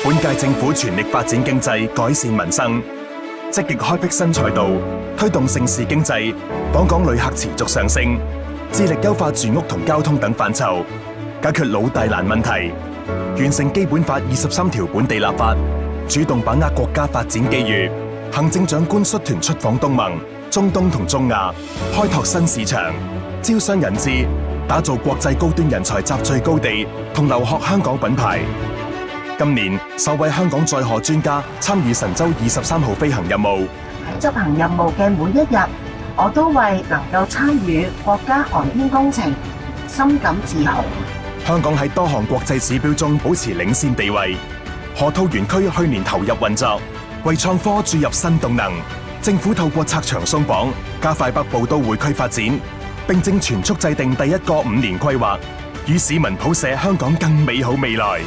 本屆政府全力發展經濟，改善民生，積極開闢新賽道，推動盛事經濟，訪港旅客持續上升，致力優化住屋同交通等範疇，解決老大難問題，完成基本法23條本地立法，主動把握國家發展機遇。行政長官率團出訪東盟、中東同中亞，開拓新市場，招商引資，打造國際高端人才集聚高地同留學香港品牌。今年首位香港載荷專家參與神舟23號飛行任務。執行任務嘅每一日，我都為能夠參與國家航天工程深感自豪。香港喺多項國際指標中保持領先地位。河套園區去年投入運作，為創科注入新動能。政府透過拆牆鬆綁，加快北部都會區發展，並正全速制定第一個5年規劃，與市民譜寫香港更美好未來。